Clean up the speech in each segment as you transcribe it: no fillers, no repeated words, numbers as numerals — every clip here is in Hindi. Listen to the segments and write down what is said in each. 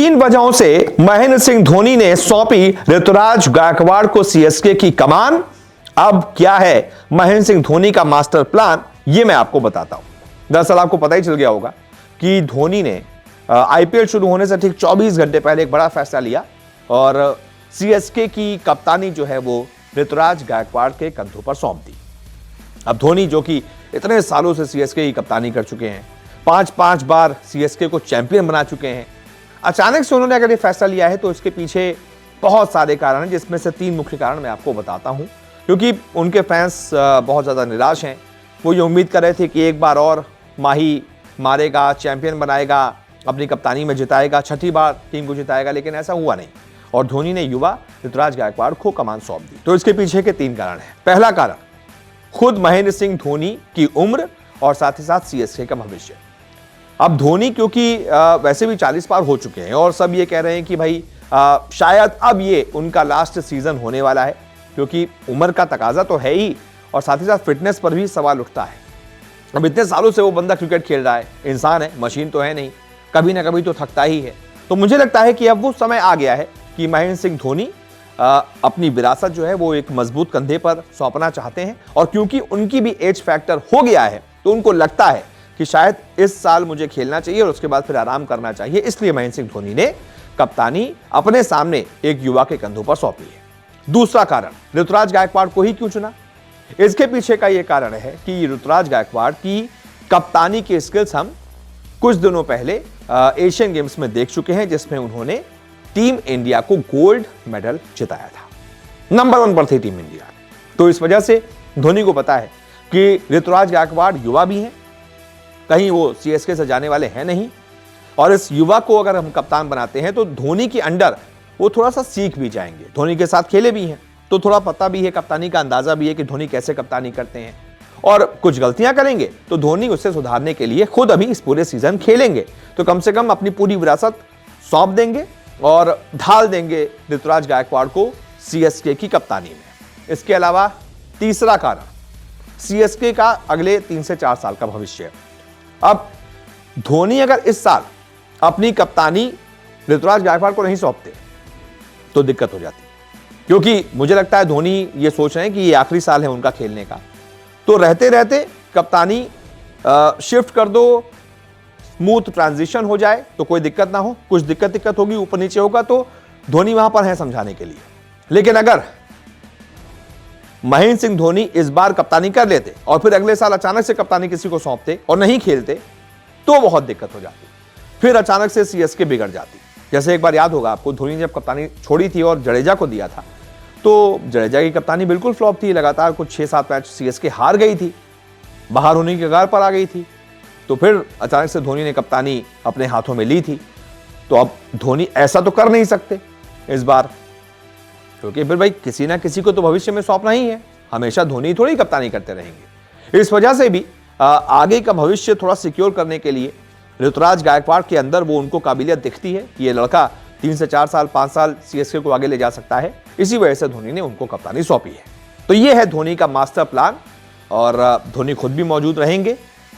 तीन वजहों से महेंद्र सिंह धोनी ने सौंपी ऋतुराज गायकवाड़ को सीएसके की कमान। अब क्या है महेंद्र सिंह धोनी का मास्टर प्लान, यह मैं आपको बताता हूं। दरअसल आपको पता ही चल गया होगा कि धोनी ने आईपीएल शुरू होने से ठीक 24 घंटे पहले एक बड़ा फैसला लिया और सीएसके की कप्तानी जो है वो ऋतुराज गायकवाड़ के कंधों पर सौंप दी। अब धोनी जो कि इतने सालों से सीएसके की कप्तानी कर चुके हैं, 5 बार सीएसके को चैंपियन बना चुके हैं, अचानक से उन्होंने अगर ये फैसला लिया है तो इसके पीछे बहुत सारे कारण हैं, जिसमें से 3 मुख्य कारण मैं आपको बताता हूं। क्योंकि उनके फैंस बहुत ज़्यादा निराश हैं। वो ये उम्मीद कर रहे थे कि एक बार और माही मारेगा, चैंपियन बनाएगा, अपनी कप्तानी में जिताएगा, 6ठी बार टीम को जिताएगा, लेकिन ऐसा हुआ नहीं और धोनी ने युवा ऋतुराज गायकवाड़ को कमान सौंप दी। तो इसके पीछे के 3 कारण हैं। पहला कारण खुद महेंद्र सिंह धोनी की उम्र और साथ ही साथ सीएसके का भविष्य। अब धोनी क्योंकि वैसे भी 40 पार हो चुके हैं और सब ये कह रहे हैं कि भाई शायद अब ये उनका लास्ट सीजन होने वाला है, क्योंकि उम्र का तकाजा तो है ही और साथ ही साथ फिटनेस पर भी सवाल उठता है। अब इतने सालों से वो बंदा क्रिकेट खेल रहा है, इंसान है, मशीन तो है नहीं, कभी ना कभी तो थकता ही है। तो मुझे लगता है कि अब वो समय आ गया है कि महेंद्र सिंह धोनी अपनी विरासत जो है वो एक मजबूत कंधे पर सौंपना चाहते हैं और क्योंकि उनकी भी एज फैक्टर हो गया है तो उनको लगता है कि शायद इस साल मुझे खेलना चाहिए और उसके बाद फिर आराम करना चाहिए। इसलिए महेंद्र सिंह धोनी ने कप्तानी अपने सामने एक युवा के कंधों पर सौंपी है। दूसरा कारण ऋतुराज गायकवाड़ को ही क्यों चुना, इसके पीछे का यह कारण है कि ऋतुराज गायकवाड़ की कप्तानी के स्किल्स हम कुछ दिनों पहले एशियन गेम्स में देख चुके हैं, जिसमें उन्होंने टीम इंडिया को गोल्ड मेडल जिताया था। नंबर 1 पर थी टीम इंडिया। तो इस वजह से धोनी को पता है कि ऋतुराज गायकवाड़ युवा भी हैं, कहीं वो सीएसके से जाने वाले हैं नहीं, और इस युवा को अगर हम कप्तान बनाते हैं तो धोनी के अंडर वो थोड़ा सा सीख भी जाएंगे। धोनी के साथ खेले भी हैं तो थोड़ा पता भी है, कप्तानी का अंदाजा भी है कि धोनी कैसे कप्तानी करते हैं, और कुछ गलतियां करेंगे तो धोनी उससे सुधारने के लिए खुद अभी इस पूरे सीजन खेलेंगे। तो कम से कम अपनी पूरी विरासत सौंप देंगे और ढाल देंगे ऋतुराज गायकवाड़ को सीएसके की कप्तानी में। इसके अलावा तीसरा कारण सीएसके का अगले 3 से 4 साल का भविष्य। अब धोनी अगर इस साल अपनी कप्तानी ऋतुराज गायकवाड़ को नहीं सौंपते तो दिक्कत हो जाती, क्योंकि मुझे लगता है धोनी ये सोच रहे हैं कि ये आखिरी साल है उनका खेलने का, तो रहते रहते कप्तानी शिफ्ट कर दो, स्मूथ ट्रांजिशन हो जाए तो कोई दिक्कत ना हो। कुछ दिक्कत होगी, ऊपर नीचे होगा, तो धोनी वहां पर है समझाने के लिए। लेकिन अगर महेंद्र सिंह धोनी इस बार कप्तानी कर लेते और फिर अगले साल अचानक से कप्तानी किसी को सौंपते और नहीं खेलते तो बहुत दिक्कत हो जाती, फिर अचानक से सीएसके बिगड़ जाती। जैसे एक बार याद होगा आपको, धोनी ने जब कप्तानी छोड़ी थी और जडेजा को दिया था तो जडेजा की कप्तानी बिल्कुल फ्लॉप थी, लगातार कुछ 6-7 मैच सीएसके हार गई थी, बाहर होने की कगार पर आ गई थी। तो फिर अचानक से धोनी ने कप्तानी अपने हाथों में ली थी। तो अब धोनी ऐसा तो कर नहीं सकते इस बार, क्योंकि फिर भाई किसी ना किसी को तो भविष्य में सौंपना ही है, हमेशा धोनी थोड़ी कप्तानी करते रहेंगे। इस वजह से भी आगे का भविष्य थोड़ा सिक्योर करने के लिए ऋतुराज गायकवाड़ के अंदर वो उनको काबिलियत दिखती है कि ये लड़का 3 से 4 साल 5 साल सीएसके को आगे ले जा सकता है। इसी वजह से धोनी ने उनको कप्तानी सौंपी है। तो ये है धोनी का मास्टर प्लान और धोनी खुद भी मौजूद रहेंगे।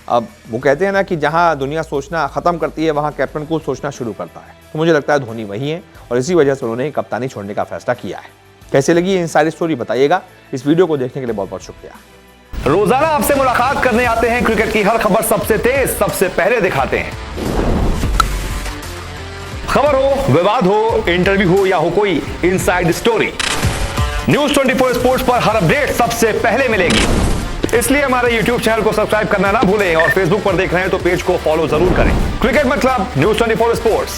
अब वो कहते हैं ना कि जहां दुनिया सोचना खत्म करती है वहां कैप्टन को सोचना शुरू करता है, तो मुझे लगता है धोनी वही है और इसी वजह से उन्होंने कप्तानी छोड़ने का फैसला किया है। कैसे लगी ये सारी स्टोरी बताइएगा। इस वीडियो को देखने के लिए बहुत बहुत शुक्रिया। रोजाना आपसे मुलाकात करने आते हैं, क्रिकेट की हर खबर सबसे तेज सबसे पहले दिखाते हैं। खबर हो, विवाद हो, इंटरव्यू हो या हो कोई इनसाइड स्टोरी, न्यूज 24 स्पोर्ट्स पर हर अपडेट सबसे पहले मिलेगी। इसलिए हमारे YouTube चैनल को सब्सक्राइब करना ना भूलें और Facebook पर देख रहे हैं तो पेज को फॉलो जरूर करें। क्रिकेट मतलब न्यूज 24 स्पोर्ट्स।